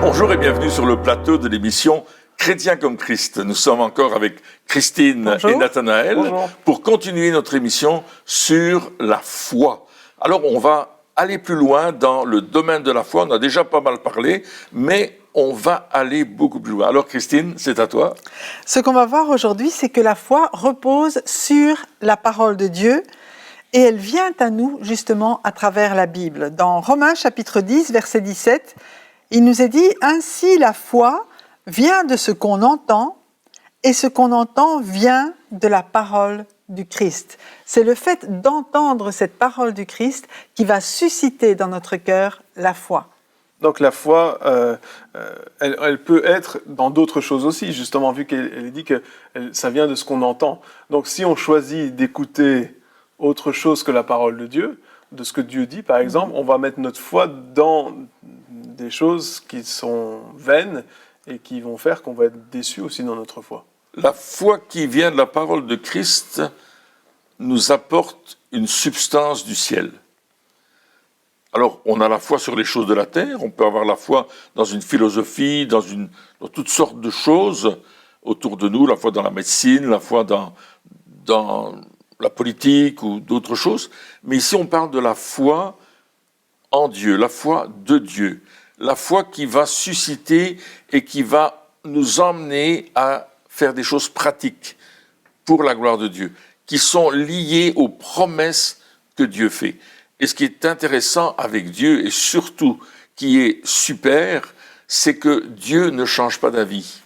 Bonjour et bienvenue sur le plateau de l'émission Chrétien comme Christ. Nous sommes encore avec Christine Bonjour. et Nathanaël Bonjour. pour continuer notre émission sur la foi. Alors on va aller plus loin dans le domaine de la foi. On a déjà pas mal parlé, mais on va aller beaucoup plus loin. Alors Christine, c'est à toi. Ce qu'on va voir aujourd'hui, c'est que la foi repose sur la parole de Dieu et elle vient à nous justement à travers la Bible. Dans Romains chapitre 10, verset 17, il nous est dit « Ainsi la foi vient de ce qu'on entend et ce qu'on entend vient de la parole du Christ. » C'est le fait d'entendre cette parole du Christ qui va susciter dans notre cœur la foi. Donc la foi, elle peut être dans d'autres choses aussi, justement, vu qu'elle dit que ça vient de ce qu'on entend. Donc si on choisit d'écouter autre chose que la parole de Dieu, de ce que Dieu dit, par exemple, on va mettre notre foi dans des choses qui sont vaines et qui vont faire qu'on va être déçu aussi dans notre foi. La foi qui vient de la parole de Christ nous apporte une substance du ciel. Alors, on a la foi sur les choses de la terre, on peut avoir la foi dans une philosophie, dans toutes sortes de choses autour de nous, la foi dans la médecine, la foi dans la politique ou d'autres choses. Mais ici, on parle de la foi en Dieu, la foi de Dieu, la foi qui va susciter et qui va nous emmener à faire des choses pratiques pour la gloire de Dieu, qui sont liées aux promesses que Dieu fait. Et ce qui est intéressant avec Dieu, et surtout qui est super, c'est que Dieu ne change pas d'avis.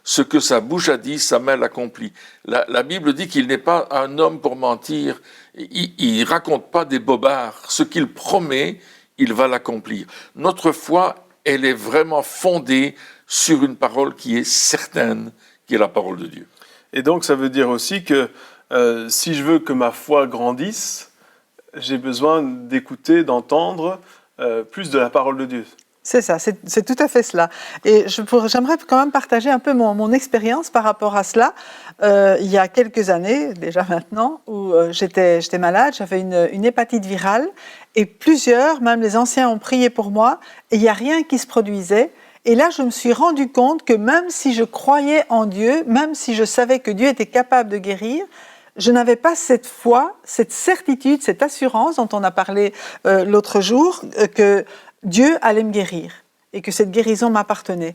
Ce que sa bouche a dit, sa main l'accomplit. La Bible dit qu'il n'est pas un homme pour mentir. Il ne raconte pas des bobards. Ce qu'il promet, il va l'accomplir. Notre foi, elle est vraiment fondée sur une parole qui est certaine, qui est la parole de Dieu. Et donc ça veut dire aussi que si je veux que ma foi grandisse, j'ai besoin d'écouter, d'entendre plus de la parole de Dieu. C'est ça, c'est tout à fait cela. Et j'aimerais quand même partager un peu mon expérience par rapport à cela. Il y a quelques années, déjà maintenant, où j'étais malade, j'avais une hépatite virale, et plusieurs, même les anciens, ont prié pour moi, et il n'y a rien qui se produisait. Et là, je me suis rendu compte que même si je croyais en Dieu, même si je savais que Dieu était capable de guérir, je n'avais pas cette foi, cette certitude, cette assurance dont on a parlé l'autre jour, que Dieu allait me guérir et que cette guérison m'appartenait.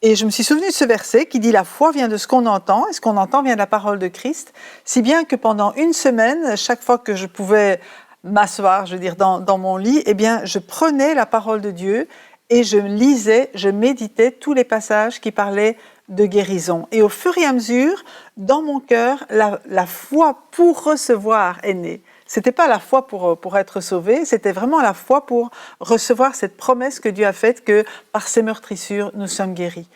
Et je me suis souvenu de ce verset qui dit « La foi vient de ce qu'on entend, et ce qu'on entend vient de la parole de Christ », si bien que pendant une semaine, chaque fois que je pouvais m'asseoir, je veux dire, dans mon lit, eh bien, je prenais la parole de Dieu et je lisais, je méditais tous les passages qui parlaient de guérison. Et au fur et à mesure, dans mon cœur, la foi pour recevoir est née. C'était pas la foi pour être sauvé, c'était vraiment la foi pour recevoir cette promesse que Dieu a faite que par ses meurtrissures, nous sommes guéris.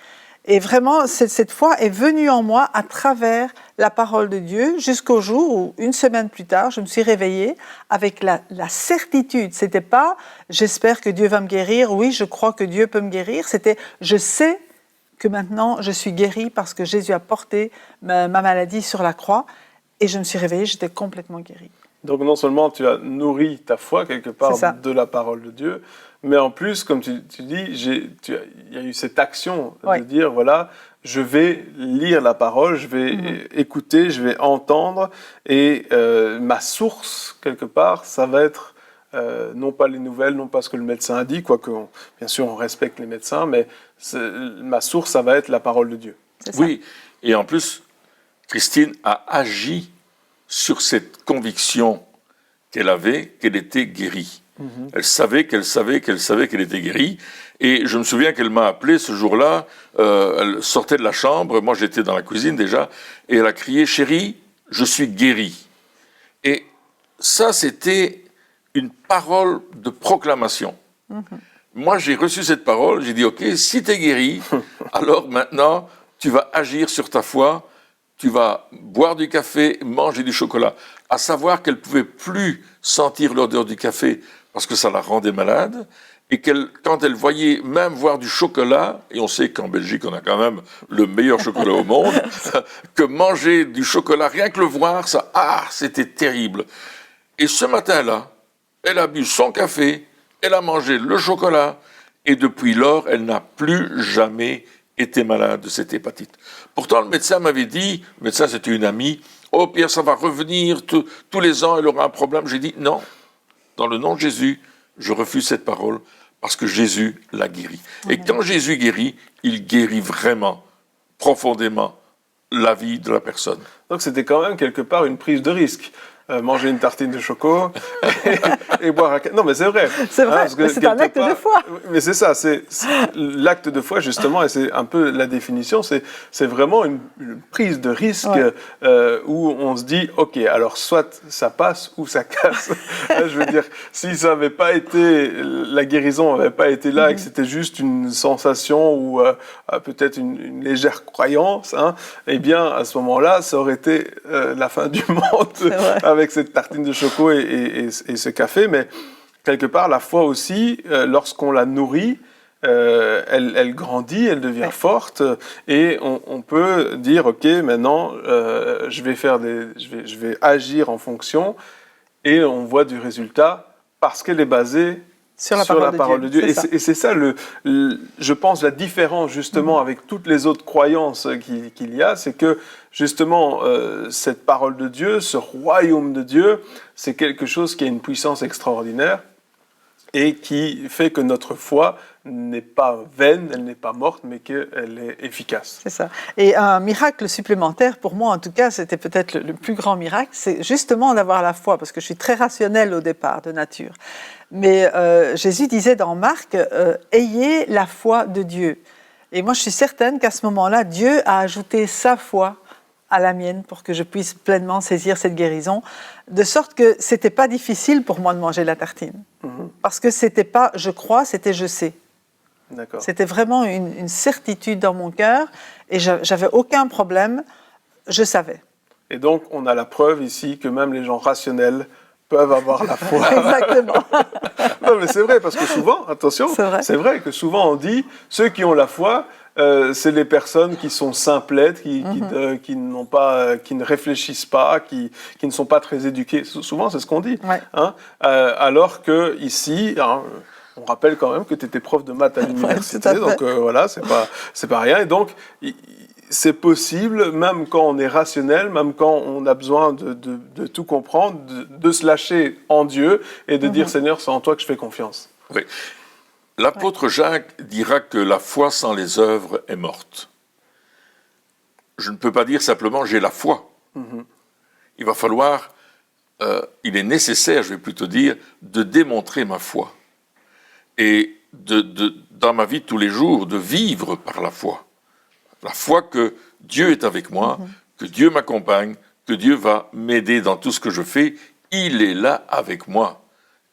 Et vraiment, cette foi est venue en moi à travers la parole de Dieu jusqu'au jour où, une semaine plus tard, je me suis réveillée avec la certitude. C'était pas « j'espère que Dieu va me guérir », oui, je crois que Dieu peut me guérir, c'était « je sais que maintenant je suis guérie parce que Jésus a porté ma maladie sur la croix » et je me suis réveillée, j'étais complètement guérie. Donc non seulement tu as nourri ta foi quelque part de la parole de Dieu, mais en plus, comme tu dis, il y a eu cette action de dire, voilà, je vais lire la parole, je vais écouter, je vais entendre, et ma source, quelque part, ça va être non pas les nouvelles, non pas ce que le médecin a dit, quoique bien sûr on respecte les médecins, mais ma source, ça va être la parole de Dieu. Oui, et en plus, Christine a agi sur cette conviction qu'elle avait, qu'elle était guérie. Elle savait qu'elle était guérie. Et je me souviens qu'elle m'a appelé ce jour-là, elle sortait de la chambre, moi j'étais dans la cuisine déjà, et elle a crié « Chérie, je suis guérie ». Et ça, c'était une parole de proclamation. Moi, j'ai reçu cette parole, j'ai dit « Ok, si tu es guérie, alors maintenant, tu vas agir sur ta foi ». Tu vas boire du café, manger du chocolat. À savoir qu'elle ne pouvait plus sentir l'odeur du café parce que ça la rendait malade. Et quand elle voyait même voir du chocolat, et on sait qu'en Belgique, on a quand même le meilleur chocolat au monde, que manger du chocolat, rien que le voir, c'était terrible. Et ce matin-là, elle a bu son café, elle a mangé le chocolat, et depuis lors, elle n'a plus jamais été malade de cette hépatite. Pourtant, le médecin m'avait dit, le médecin c'était une amie, oh Pierre, ça va revenir, tous les ans elle aura un problème. J'ai dit non, dans le nom de Jésus, je refuse cette parole parce que Jésus l'a guéri. Et quand Jésus guérit, il guérit vraiment, profondément, la vie de la personne. Donc c'était quand même quelque part une prise de risque. Manger une tartine de choco et boire un... Non, mais c'est vrai. C'est vrai, mais c'est un acte de foi. Mais c'est ça, c'est l'acte de foi, justement, et c'est un peu la définition, c'est vraiment une prise de risque où on se dit, OK, alors soit ça passe ou ça casse. Je veux dire, si ça n'avait pas été, la guérison n'avait pas été là et que c'était juste une sensation ou peut-être une légère croyance, eh bien, à ce moment-là, ça aurait été la fin du monde avec cette tartine de choco et ce café, mais quelque part, la foi aussi, lorsqu'on la nourrit, elle grandit, elle devient forte, et on peut dire, OK, maintenant, je vais agir en fonction, et on voit du résultat parce qu'elle est basée sur la parole de Dieu. Et c'est ça, je pense, la différence justement avec toutes les autres croyances qu'il y a, c'est que justement, cette parole de Dieu, ce royaume de Dieu, c'est quelque chose qui a une puissance extraordinaire et qui fait que notre foi n'est pas vaine, elle n'est pas morte, mais qu'elle est efficace. C'est ça. Et un miracle supplémentaire, pour moi en tout cas, c'était peut-être le plus grand miracle, c'est justement d'avoir la foi, parce que je suis très rationnelle au départ, de nature. Mais Jésus disait dans Marc, ayez la foi de Dieu. Et moi je suis certaine qu'à ce moment-là, Dieu a ajouté sa foi à la mienne pour que je puisse pleinement saisir cette guérison, de sorte que c'était pas difficile pour moi de manger la tartine. Parce que c'était pas je crois, c'était je sais. D'accord. C'était vraiment une certitude dans mon cœur et j'avais aucun problème, je savais. Et donc on a la preuve ici que même les gens rationnels peuvent avoir la foi. Exactement. Non mais c'est vrai, parce que souvent, attention, c'est vrai que souvent on dit, ceux qui ont la foi, c'est les personnes qui sont simplettes, qui ne réfléchissent pas, qui ne sont pas très éduquées. Souvent, c'est ce qu'on dit. Ouais. Alors que ici, on rappelle quand même que tu étais prof de maths à l'université, donc voilà, c'est pas rien. Et donc, c'est possible, même quand on est rationnel, même quand on a besoin de tout comprendre, de se lâcher en Dieu et de dire, Seigneur, c'est en toi que je fais confiance. Oui. L'apôtre Jacques dira que la foi sans les œuvres est morte. Je ne peux pas dire simplement j'ai la foi. Il va falloir, il est nécessaire, je vais plutôt dire, de démontrer ma foi. Et dans ma vie de tous les jours, de vivre par la foi. La foi que Dieu est avec moi, que Dieu m'accompagne, que Dieu va m'aider dans tout ce que je fais. Il est là avec moi.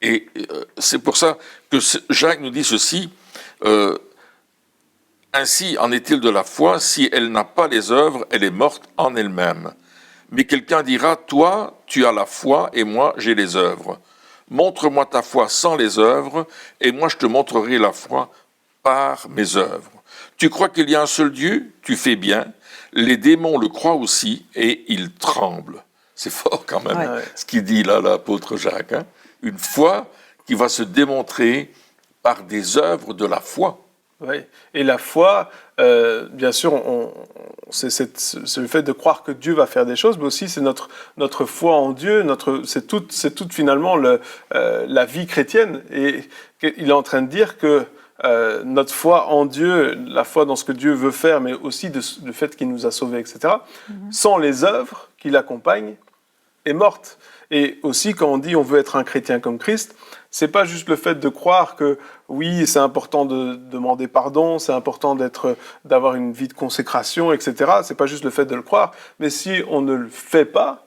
Et c'est pour ça que Jacques nous dit ceci, ainsi en est-il de la foi, si elle n'a pas les œuvres, elle est morte en elle-même. Mais quelqu'un dira, toi, tu as la foi et moi, j'ai les œuvres. Montre-moi ta foi sans les œuvres et moi, je te montrerai la foi par mes œuvres. Tu crois qu'il y a un seul Dieu? Tu fais bien. Les démons le croient aussi et ils tremblent. C'est fort quand même, ce qu'il dit là, l'apôtre Jacques. Une foi qui va se démontrer par des œuvres de la foi. Oui, et la foi, bien sûr, c'est le fait de croire que Dieu va faire des choses, mais aussi c'est notre foi en Dieu, c'est toute finalement la vie chrétienne. Et il est en train de dire que notre foi en Dieu, la foi dans ce que Dieu veut faire, mais aussi le fait qu'il nous a sauvés, etc., sans les œuvres qui l'accompagnent, est morte. Et aussi, quand on dit on veut être un chrétien comme Christ, c'est pas juste le fait de croire que oui, c'est important de demander pardon, c'est important d'avoir une vie de consécration, etc. C'est pas juste le fait de le croire, mais si on ne le fait pas,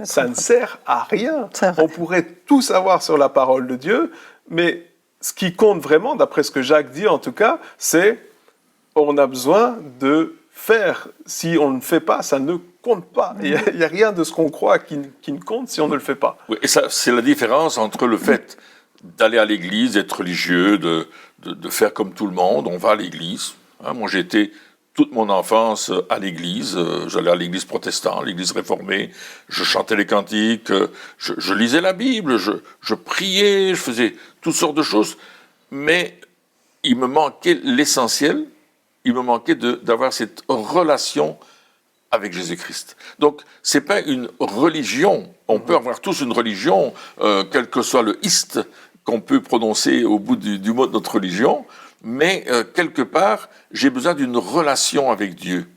ça ne sert à rien. On pourrait tout savoir sur la parole de Dieu, mais ce qui compte vraiment, d'après ce que Jacques dit en tout cas, c'est on a besoin de faire. Si on ne fait pas, ça ne compte pas. Il n'y a rien de ce qu'on croit qui ne compte si on ne le fait pas. Oui, et ça, c'est la différence entre le fait d'aller à l'église, d'être religieux, de faire comme tout le monde. On va à l'église. Moi, j'ai été toute mon enfance à l'église. J'allais à l'église protestante, l'église réformée. Je chantais les cantiques. Je lisais la Bible. Je priais. Je faisais toutes sortes de choses. Mais il me manquait l'essentiel, il me manquait d'avoir cette relation avec Jésus-Christ. Donc, ce n'est pas une religion. On peut avoir tous une religion, quel que soit le « ist » qu'on peut prononcer au bout du mot de notre religion, mais quelque part, j'ai besoin d'une relation avec Dieu.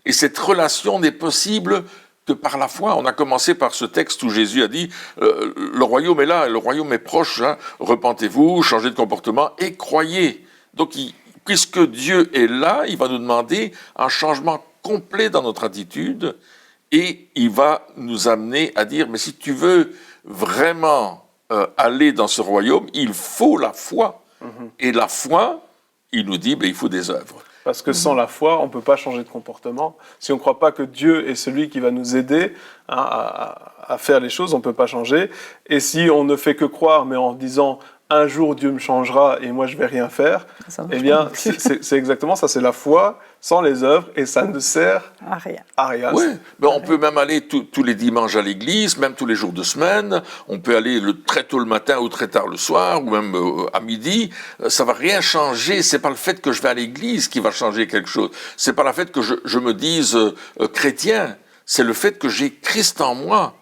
Et cette relation n'est possible que par la foi. On a commencé par ce texte où Jésus a dit le royaume est là, le royaume est proche, hein, repentez-vous, changez de comportement et croyez. Donc, puisque Dieu est là, il va nous demander un changement complet dans notre attitude et il va nous amener à dire, mais si tu veux vraiment aller dans ce royaume, il faut la foi. Et la foi, il nous dit, il faut des œuvres. Parce que sans la foi, on ne peut pas changer de comportement. Si on ne croit pas que Dieu est celui qui va nous aider à faire les choses, on ne peut pas changer. Et si on ne fait que croire, mais en disant « un jour Dieu me changera et moi je ne vais rien faire », eh bien, c'est exactement ça, c'est la foi sans les œuvres et ça ne sert à rien. Oui, mais on peut même aller tous les dimanches à l'église, même tous les jours de semaine. On peut aller très tôt le matin ou très tard le soir, ou même à midi. Ça ne va rien changer. Ce n'est pas le fait que je vais à l'église qui va changer quelque chose. Ce n'est pas le fait que je me dise chrétien. C'est le fait que j'ai Christ en moi.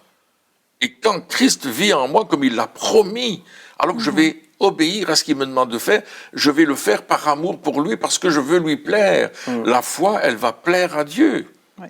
Et quand Christ vit en moi comme il l'a promis, alors que je vais obéir à ce qu'il me demande de faire, je vais le faire par amour pour lui, parce que je veux lui plaire. La foi, elle va plaire à Dieu. Oui.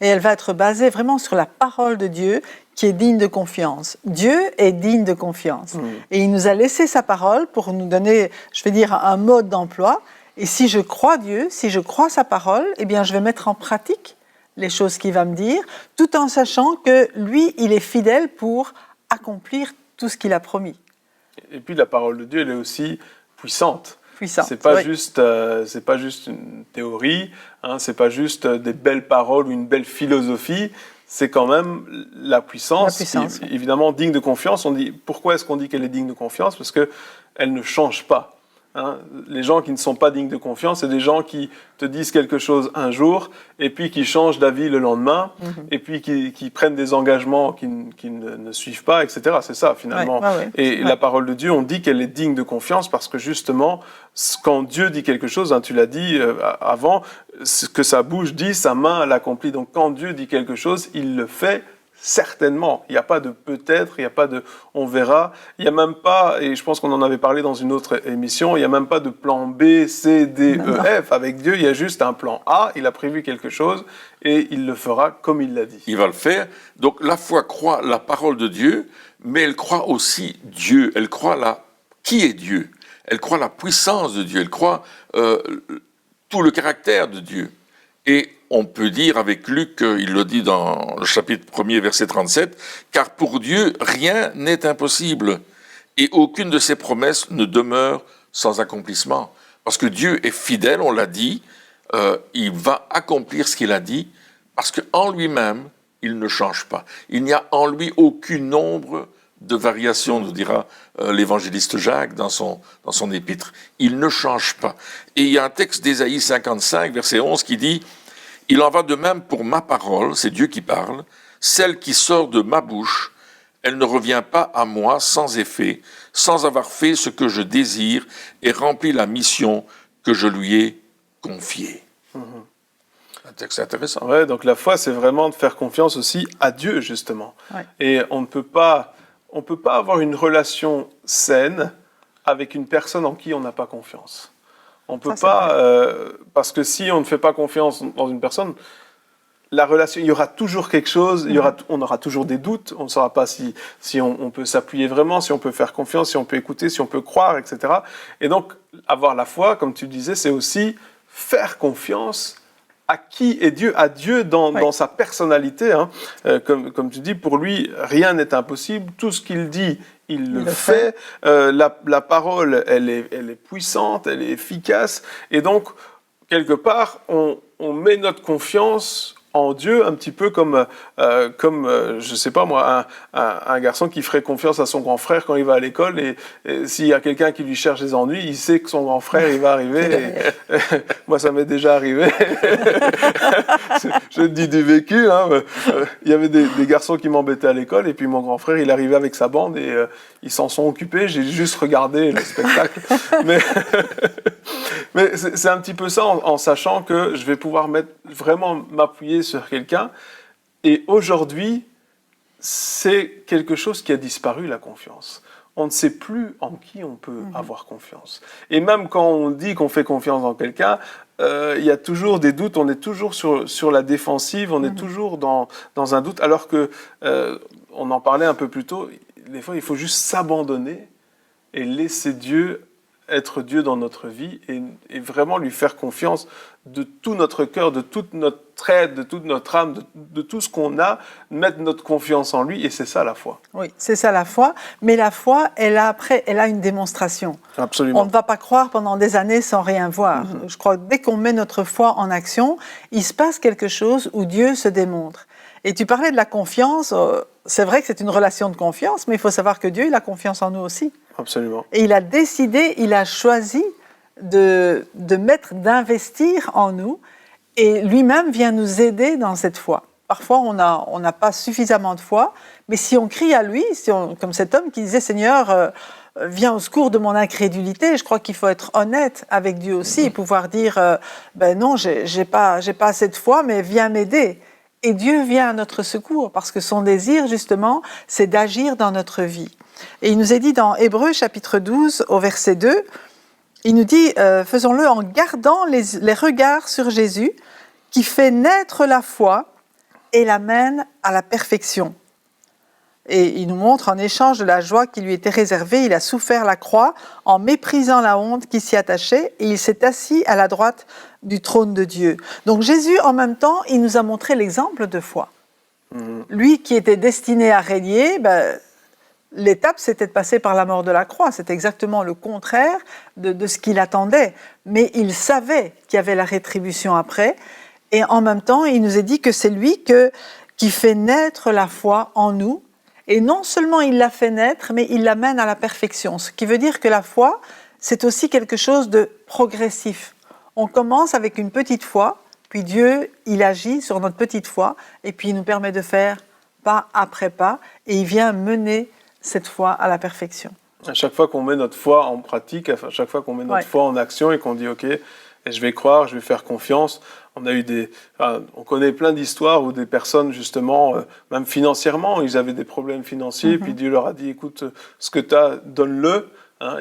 Et elle va être basée vraiment sur la parole de Dieu qui est digne de confiance. Dieu est digne de confiance. Et il nous a laissé sa parole pour nous donner, je vais dire, un mode d'emploi. Et si je crois Dieu, si je crois sa parole, eh bien, je vais mettre en pratique les choses qu'il va me dire, tout en sachant que lui, il est fidèle pour accomplir tout ce qu'il a promis. Et puis la parole de Dieu, elle est aussi puissante. C'est pas juste une théorie, hein, c'est pas juste des belles paroles ou une belle philosophie. C'est quand même la puissance. Évidemment, digne de confiance. Pourquoi est-ce qu'on dit qu'elle est digne de confiance ? Parce que elle ne change pas. Hein, les gens qui ne sont pas dignes de confiance, c'est des gens qui te disent quelque chose un jour et puis qui changent d'avis le lendemain et puis qui prennent des engagements qui ne suivent pas, etc. C'est ça, finalement. La parole de Dieu, on dit qu'elle est digne de confiance parce que, justement, quand Dieu dit quelque chose, hein, tu l'as dit avant, ce que sa bouche dit, sa main l'accomplit. Donc, quand Dieu dit quelque chose, il le fait certainement. Il n'y a pas de peut-être, il n'y a pas de on verra. Il n'y a même pas, et je pense qu'on en avait parlé dans une autre émission, il n'y a même pas de plan B, C, D, E, F. Avec Dieu, il y a juste un plan A. Il a prévu quelque chose et il le fera comme il l'a dit. Il va le faire. Donc la foi croit la parole de Dieu, mais elle croit aussi Dieu. Elle croit qui est Dieu. Elle croit la puissance de Dieu. Elle croit tout le caractère de Dieu. Et on peut dire avec Luc, il le dit dans le chapitre 1er, verset 37, « Car pour Dieu, rien n'est impossible, et aucune de ses promesses ne demeure sans accomplissement. » Parce que Dieu est fidèle, on l'a dit, il va accomplir ce qu'il a dit, parce qu'en lui-même, il ne change pas. Il n'y a en lui aucune ombre de variation, nous dira l'évangéliste Jacques dans son épître. Il ne change pas. Et il y a un texte d'Ésaïe 55, verset 11, qui dit « Il en va de même pour ma parole, c'est Dieu qui parle, celle qui sort de ma bouche, elle ne revient pas à moi sans effet, sans avoir fait ce que je désire et rempli la mission que je lui ai confiée. » Un texte intéressant. Ouais, donc la foi, c'est vraiment de faire confiance aussi à Dieu, justement. Ouais. Et on ne peut pas avoir une relation saine avec une personne en qui on n'a pas confiance. On peut parce que si on ne fait pas confiance dans une personne, la relation, il y aura toujours quelque chose, on aura toujours des doutes, on ne saura pas si on peut s'appuyer vraiment, si on peut faire confiance, si on peut écouter, si on peut croire, etc. Et donc, avoir la foi, comme tu disais, c'est aussi faire confiance à qui est Dieu, à Dieu dans sa personnalité. Hein. Comme tu dis, pour lui, rien n'est impossible. Tout ce qu'il dit, il le fait. La parole, elle est puissante, elle est efficace. Et donc, quelque part, on met notre confiance en Dieu, un petit peu comme je sais pas moi, un garçon qui ferait confiance à son grand frère quand il va à l'école, et s'il y a quelqu'un qui lui cherche des ennuis, il sait que son grand frère, il va arriver. Moi, ça m'est déjà arrivé. Je dis du vécu. Il y avait des garçons qui m'embêtaient à l'école, et puis mon grand frère, il arrivait avec sa bande, et ils s'en sont occupés. J'ai juste regardé le spectacle. Mais c'est un petit peu ça, en sachant que je vais pouvoir vraiment m'appuyer sur quelqu'un. Et aujourd'hui, c'est quelque chose qui a disparu, la confiance. On ne sait plus en qui on peut avoir confiance. Et même quand on dit qu'on fait confiance en quelqu'un, il y a toujours des doutes, on est toujours sur la défensive, on est toujours dans un doute, alors que, on en parlait un peu plus tôt, des fois il faut juste s'abandonner et laisser Dieu être Dieu dans notre vie, et vraiment lui faire confiance de tout notre cœur, de toute notre aide, de toute notre âme, de tout ce qu'on a, mettre notre confiance en lui, et c'est ça la foi. Oui, c'est ça la foi, mais la foi, elle a une démonstration. Absolument. On ne va pas croire pendant des années sans rien voir. Je crois que dès qu'on met notre foi en action, il se passe quelque chose où Dieu se démontre. Et tu parlais de la confiance, c'est vrai que c'est une relation de confiance, mais il faut savoir que Dieu, il a confiance en nous aussi. Absolument. Et il a décidé, il a choisi d'investir en nous, et lui-même vient nous aider dans cette foi. Parfois, on n'a pas suffisamment de foi, mais si on crie à lui, comme cet homme qui disait « Seigneur, viens au secours de mon incrédulité », je crois qu'il faut être honnête avec Dieu aussi et pouvoir dire « Ben non, j'ai pas assez de foi, mais viens m'aider ». Et Dieu vient à notre secours, parce que son désir, justement, c'est d'agir dans notre vie. Et il nous est dit dans Hébreux chapitre 12, au verset 2, il nous dit « Faisons-le en gardant les regards sur Jésus, qui fait naître la foi et l'amène à la perfection. » Et il nous montre, en échange de la joie qui lui était réservée, il a souffert la croix en méprisant la honte qui s'y attachait, et il s'est assis à la droite du trône de Dieu. Donc Jésus, en même temps, il nous a montré l'exemple de foi. Lui qui était destiné à régner, l'étape, c'était de passer par la mort de la croix. C'est exactement le contraire de ce qu'il attendait. Mais il savait qu'il y avait la rétribution après. Et en même temps, il nous a dit que c'est lui qui fait naître la foi en nous. Et non seulement il la fait naître, mais il l'amène à la perfection. Ce qui veut dire que la foi, c'est aussi quelque chose de progressif. On commence avec une petite foi, puis Dieu, il agit sur notre petite foi, et puis il nous permet de faire pas après pas, et il vient mener cette foi à la perfection. À chaque fois qu'on met notre foi en pratique, à chaque fois qu'on met notre foi en action et qu'on dit « Ok, je vais croire, je vais faire confiance », on connaît plein d'histoires où des personnes, justement, même financièrement, ils avaient des problèmes financiers, puis Dieu leur a dit « Écoute, ce que tu as, donne-le ».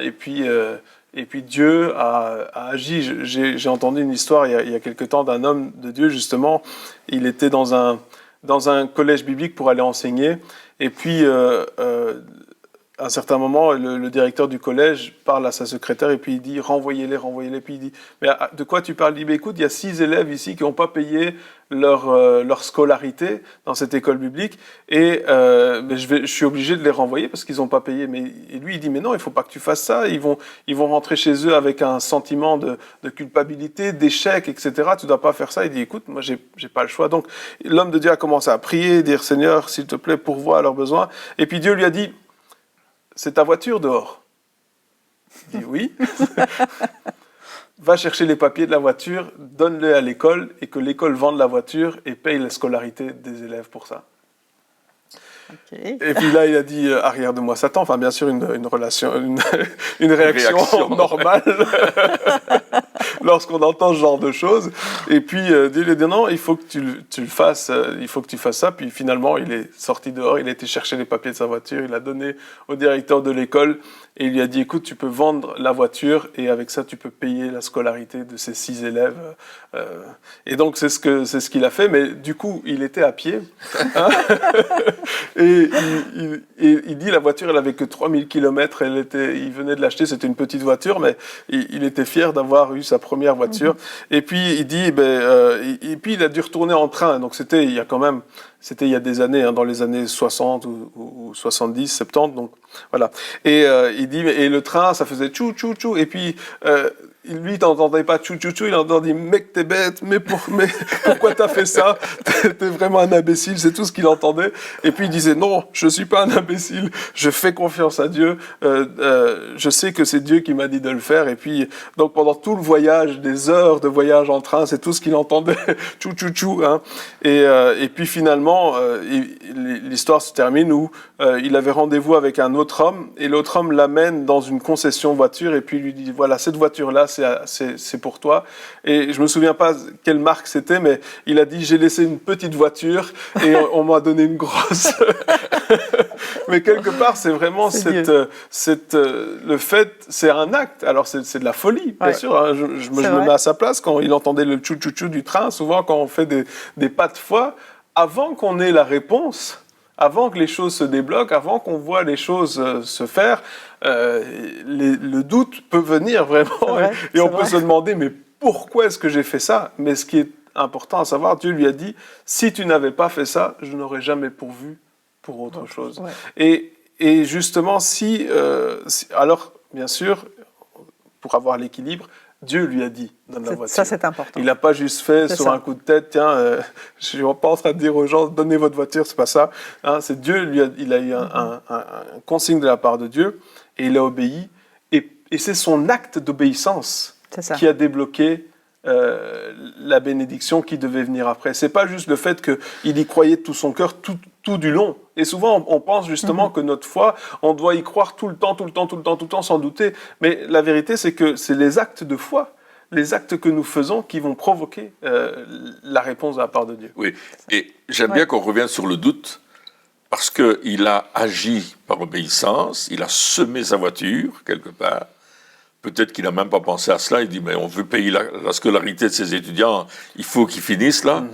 Et puis Dieu a agi. J'ai entendu une histoire il y a quelque temps d'un homme de Dieu, justement. Il était dans un collège biblique pour aller enseigner. Et puis, à un certain moment, le directeur du collège parle à sa secrétaire et puis il dit « renvoyez-les ». Puis il dit « mais de quoi tu parles ?» Il dit « écoute, il y a 6 élèves ici qui n'ont pas payé leur scolarité dans cette école biblique et je suis obligé de les renvoyer parce qu'ils n'ont pas payé. » Et lui, il dit « mais non, il ne faut pas que tu fasses ça. Ils vont rentrer chez eux avec un sentiment de culpabilité, d'échec, etc. Tu ne dois pas faire ça. » Il dit « écoute, moi, j'ai pas le choix. » Donc, l'homme de Dieu a commencé à prier, dire « Seigneur, s'il te plaît, pourvois à leurs besoins. » Et puis Dieu lui a dit « c'est ta voiture dehors ?» Il dit « oui. » Va chercher les papiers de la voiture, donne-les à l'école et que l'école vende la voiture et paye la scolarité des élèves pour ça. Okay. Et puis là, il a dit arrière de moi Satan. Enfin, bien sûr, une réaction normale lorsqu'on entend ce genre de choses. Et puis Dieu lui a dit non, il faut que tu le fasses. Il faut que tu fasses ça. Puis finalement, il est sorti dehors. Il a été chercher les papiers de sa voiture. Il a donné au directeur de l'école et il lui a dit écoute, tu peux vendre la voiture et avec ça, tu peux payer la scolarité de ces 6 élèves. Et donc c'est ce qu'il a fait. Mais du coup, il était à pied. Hein. Et il dit la voiture, elle avait que 3000 km, il venait de l'acheter, c'était une petite voiture, mais il était fier d'avoir eu sa première voiture. Et puis il dit, et puis il a dû retourner en train, donc c'était il y a des années, hein, dans les années 60 ou 70, 70, donc voilà. Et il dit, et le train, ça faisait tchou, tchou, tchou, et puis lui, il n'entendait pas tchou-tchou-tchou, il entendait « mec, t'es bête, mais pourquoi t'as fait ça? T'es vraiment un imbécile », c'est tout ce qu'il entendait. Et puis il disait « non, je suis pas un imbécile, je fais confiance à Dieu, je sais que c'est Dieu qui m'a dit de le faire ». Et puis, donc pendant tout le voyage, des heures de voyage en train, c'est tout ce qu'il entendait, tchou-tchou-tchou. Hein. Et puis finalement, l'histoire se termine où il avait rendez-vous avec un autre homme, et l'autre homme l'amène dans une concession voiture, et puis il lui dit « voilà, cette voiture-là, c'est pour toi ». Et je me souviens pas quelle marque c'était, mais il a dit « j'ai laissé une petite voiture et on m'a donné une grosse ». Mais quelque part, c'est vraiment le fait, c'est un acte. Alors c'est de la folie, bien sûr. Hein. Je me mets à sa place quand il entendait le tchou-tchou-tchou du train. Souvent, quand on fait des pas de foi, avant qu'on ait la réponse, avant que les choses se débloquent, avant qu'on voit les choses se faire, le doute peut venir vraiment. Et on peut se demander, mais pourquoi est-ce que j'ai fait ça? Mais ce qui est important à savoir, Dieu lui a dit, si tu n'avais pas fait ça, je n'aurais jamais pourvu pour autre chose. Ouais. Et justement, alors, bien sûr, pour avoir l'équilibre, Dieu lui a dit dans la voiture. Ça, c'est important. Il n'a pas juste fait sur un coup de tête, tiens, je ne suis pas en train de dire aux gens, donnez votre voiture, c'est pas ça. Hein, c'est Dieu, il a eu un consigne de la part de Dieu, et il a obéi. Et c'est son acte d'obéissance qui a débloqué la bénédiction qui devait venir après. C'est pas juste le fait qu'il y croyait de tout son cœur tout du long. Et souvent, on pense justement que notre foi, on doit y croire tout le temps, sans douter. Mais la vérité, c'est que c'est les actes de foi, les actes que nous faisons qui vont provoquer la réponse de la part de Dieu. Oui, et j'aime bien qu'on revienne sur le doute, parce qu'il a agi par obéissance, il a semé sa voiture, quelque part. Peut-être qu'il n'a même pas pensé à cela. Il dit, mais on veut payer la scolarité de ses étudiants, il faut qu'ils finissent là.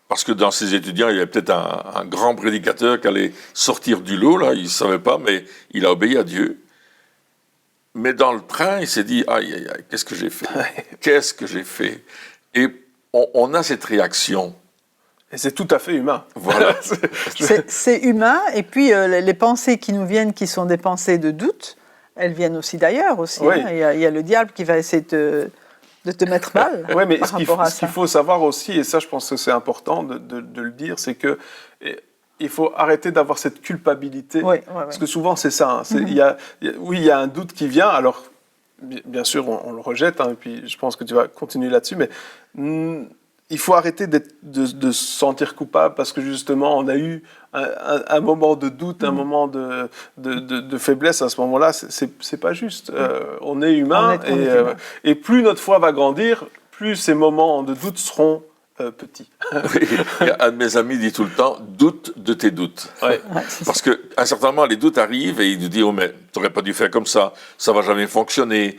Parce que dans ses étudiants, il y avait peut-être un grand prédicateur qui allait sortir du lot, là, il ne savait pas, mais il a obéi à Dieu. Mais dans le train, il s'est dit, aïe, aïe, aïe, qu'est-ce que j'ai fait? Qu'est-ce que j'ai fait? Et on a cette réaction. Et c'est tout à fait humain. Voilà. C'est humain, et puis les pensées qui nous viennent, qui sont des pensées de doute, elles viennent aussi d'ailleurs aussi. Oui. Hein. Il y a le diable qui va essayer de te mettre mal. Oui, mais ce qu'il faut savoir aussi, et ça je pense que c'est important de le dire, c'est que il faut arrêter d'avoir cette culpabilité. Parce que souvent c'est ça. Hein. Il y a un doute qui vient, alors bien sûr on le rejette, hein, et puis je pense que tu vas continuer là-dessus, mais il faut arrêter de se sentir coupable parce que justement on a eu un moment de doute, un moment de faiblesse à ce moment-là. C'est pas juste. On est humain, et plus notre foi va grandir, plus ces moments de doute seront petits. Oui, un de mes amis dit tout le temps, doute de tes doutes. Ouais. Parce qu'à un certain moment, les doutes arrivent et il nous dit, oh mais tu n'aurais pas dû faire comme ça va jamais fonctionner,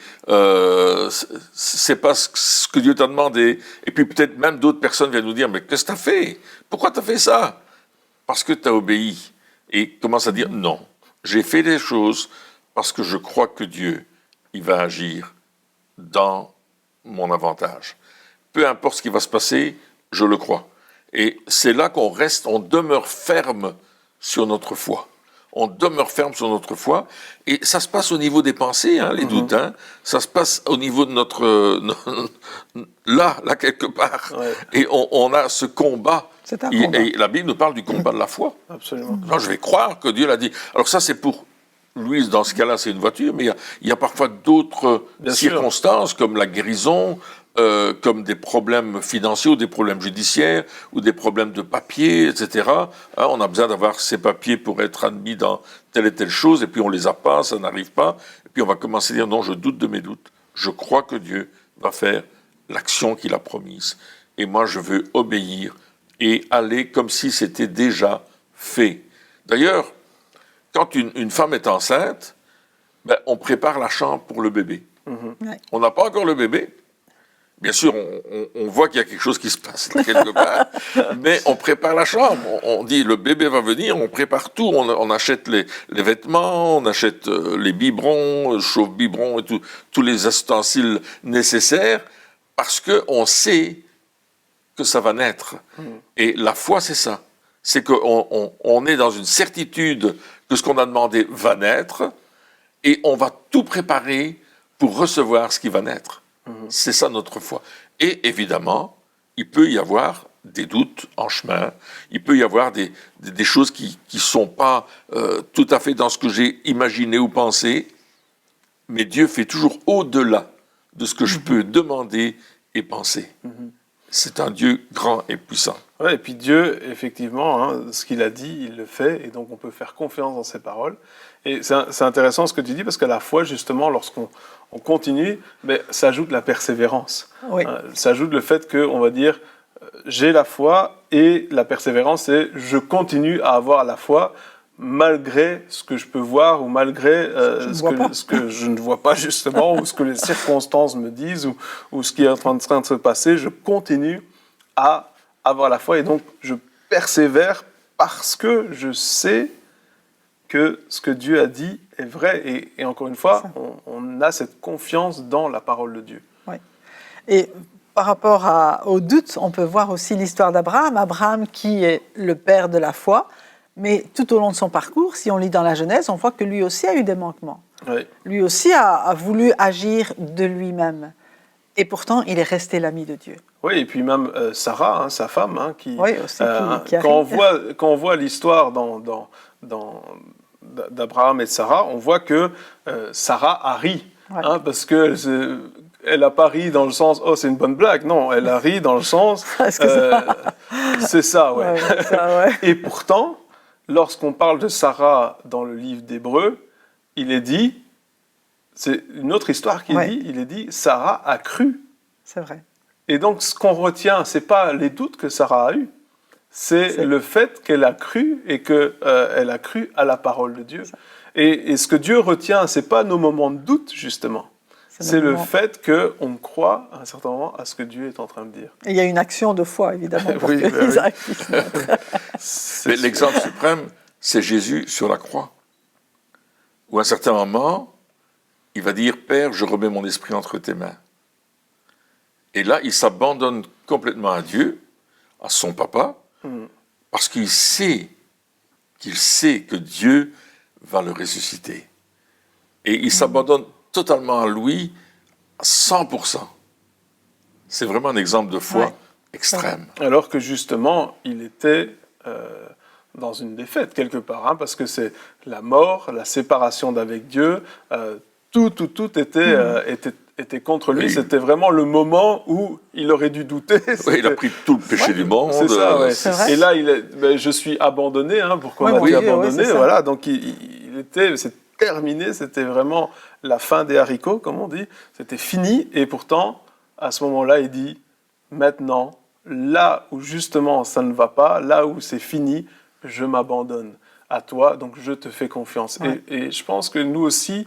c'est pas ce que Dieu t'a demandé. Et puis peut-être même d'autres personnes viennent nous dire, mais qu'est-ce que tu as fait? Pourquoi tu as fait ça? Parce que tu as obéi. Et commence à dire, non, j'ai fait des choses parce que je crois que Dieu, il va agir dans mon avantage. Peu importe ce qui va se passer, je le crois. Et c'est là qu'on reste, on demeure ferme sur notre foi. On demeure ferme sur notre foi. Et ça se passe au niveau des pensées, hein, les doutes. Hein. Ça se passe au niveau de notre... là, quelque part. Ouais. Et on a ce combat. C'est un combat. Et la Bible nous parle du combat de la foi. Absolument. Alors, je vais croire que Dieu l'a dit. Alors ça, c'est pour... Louise, dans ce cas-là, c'est une voiture, mais il y a parfois d'autres circonstances, comme la guérison, comme des problèmes financiers ou des problèmes judiciaires ou des problèmes de papier, etc. Hein, on a besoin d'avoir ces papiers pour être admis dans telle et telle chose, et puis on les a pas, ça n'arrive pas, et puis on va commencer à dire non, je doute de mes doutes. Je crois que Dieu va faire l'action qu'il a promise. Et moi, je veux obéir et aller comme si c'était déjà fait. D'ailleurs, quand une femme est enceinte, ben, on prépare la chambre pour le bébé. Ouais. On n'a pas encore le bébé. Bien sûr, on voit qu'il y a quelque chose qui se passe là, quelque part, mais on prépare la chambre. On dit, le bébé va venir, on prépare tout. On achète les vêtements, on achète les biberons, chauffe-biberons et tous les ustensiles nécessaires, parce qu'on sait que ça va naître. Et la foi, c'est ça. C'est qu'on est dans une certitude que ce qu'on a demandé va naître, et on va tout préparer pour recevoir ce qui va naître. C'est ça notre foi. Et évidemment, il peut y avoir des doutes en chemin, il peut y avoir des choses qui ne sont pas tout à fait dans ce que j'ai imaginé ou pensé, mais Dieu fait toujours au-delà de ce que je peux demander et penser. C'est un Dieu grand et puissant. Ouais, et puis Dieu, effectivement, ce qu'il a dit, il le fait, et donc on peut faire confiance dans ses paroles. Et c'est intéressant ce que tu dis, parce qu'à la fois, justement, lorsqu'on continue, ça ajoute la persévérance. Oui. Ça ajoute le fait qu'on va dire, j'ai la foi, et la persévérance, c'est je continue à avoir la foi, malgré ce que je peux voir, ou malgré ce que je ne vois pas, justement, ou ce que les circonstances me disent, ou ce qui est en train de se passer, je continue à avoir la foi, et donc je persévère parce que je sais que ce que Dieu a dit est vrai, et encore une fois, on a cette confiance dans la parole de Dieu. Oui. Et par rapport au doute, on peut voir aussi l'histoire d'Abraham. Abraham qui est le père de la foi, mais tout au long de son parcours, si on lit dans la Genèse, on voit que lui aussi a eu des manquements. Oui. Lui aussi a voulu agir de lui-même. Et pourtant, il est resté l'ami de Dieu. Oui, et puis même Sarah, sa femme, qui quand on voit l'histoire d'Abraham et de Sarah, on voit que Sarah a ri, parce que elle n'a pas ri dans le sens « oh, c'est une bonne blague ». Non, elle a ri dans le sens « c'est ça, ouais. ». Et pourtant, lorsqu'on parle de Sarah dans le livre d'Hébreux, il est dit, c'est une autre histoire qui dit, il est dit « Sarah a cru ». C'est vrai. Et donc, ce qu'on retient, ce n'est pas les doutes que Sarah a eus, c'est le fait qu'elle a cru et qu'elle a cru à la parole de Dieu. Et ce que Dieu retient, ce n'est pas nos moments de doute, justement. C'est le fait qu'on croit à un certain moment à ce que Dieu est en train de dire. Et il y a une action de foi, évidemment, pour Mais l'exemple suprême, c'est Jésus sur la croix. Où à un certain moment, il va dire « Père, je remets mon esprit entre tes mains ». Et là, il s'abandonne complètement à Dieu, à son papa, parce qu'il sait que Dieu va le ressusciter. Et il s'abandonne totalement à lui, à 100%. C'est vraiment un exemple de foi extrême. Alors que justement, il était dans une défaite quelque part, parce que c'est la mort, la séparation d'avec Dieu, tout était contre lui. Oui. C'était vraiment le moment où il aurait dû douter. Oui, il a pris tout le péché du monde. C'est ça, ouais. Et là, je suis abandonné. Pourquoi m'as-tu abandonné? Voilà, donc c'est terminé. C'était vraiment la fin des haricots, comme on dit. C'était fini. Et pourtant, à ce moment-là, il dit, maintenant, là où justement ça ne va pas, là où c'est fini, je m'abandonne à toi, donc je te fais confiance. Ouais. Et je pense que nous aussi,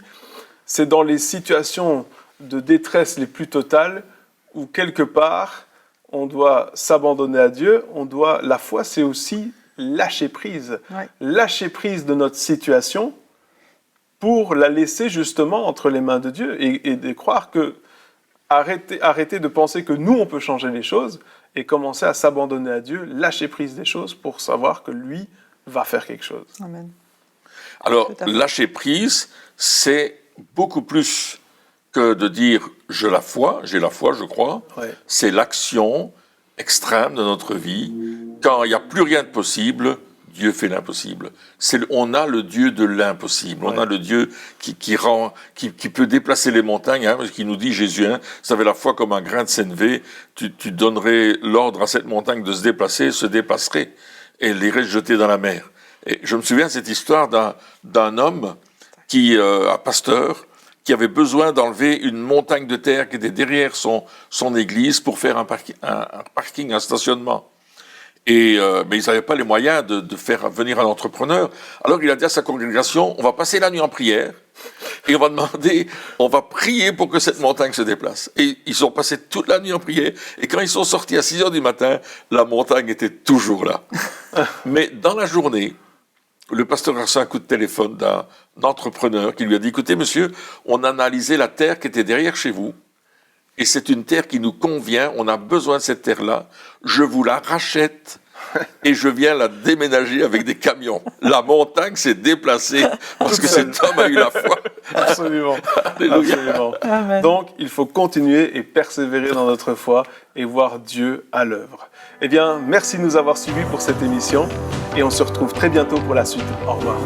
c'est dans les situations de détresse les plus totales, où quelque part, on doit s'abandonner à Dieu, la foi, c'est aussi lâcher prise. Ouais. Lâcher prise de notre situation pour la laisser justement entre les mains de Dieu et de croire que, arrêter de penser que nous, on peut changer les choses et commencer à s'abandonner à Dieu, lâcher prise des choses pour savoir que lui va faire quelque chose. Amen. Alors, lâcher prise, c'est beaucoup plus que de dire « j'ai la foi, je crois ouais. ». C'est l'action extrême de notre vie. Quand il n'y a plus rien de possible, Dieu fait l'impossible. On a le Dieu de l'impossible. Ouais. On a le Dieu qui peut déplacer les montagnes, qui nous dit Jésus, vous avez la foi comme un grain de sénévé, tu donnerais l'ordre à cette montagne de se déplacer, se dépasserait, et elle irait se jeter dans la mer. Et je me souviens de cette histoire d'un homme un pasteur, qui avait besoin d'enlever une montagne de terre qui était derrière son église pour faire un parking, un stationnement. Mais ils n'avaient pas les moyens de faire venir un entrepreneur. Alors il a dit à sa congrégation, on va passer la nuit en prière et on va prier pour que cette montagne se déplace. Et ils ont passé toute la nuit en prière et quand ils sont sortis à 6h du matin, la montagne était toujours là. Mais dans la journée, le pasteur a reçu un coup de téléphone d'un entrepreneur qui lui a dit « Écoutez, monsieur, on a analysé la terre qui était derrière chez vous et c'est une terre qui nous convient, on a besoin de cette terre-là, je vous la rachète et je viens la déménager avec des camions. La montagne s'est déplacée parce que cet homme a eu la foi. Absolument. Absolument. Amen. Donc, il faut continuer et persévérer dans notre foi et voir Dieu à l'œuvre. Eh bien, merci de nous avoir suivis pour cette émission et on se retrouve très bientôt pour la suite. Au revoir.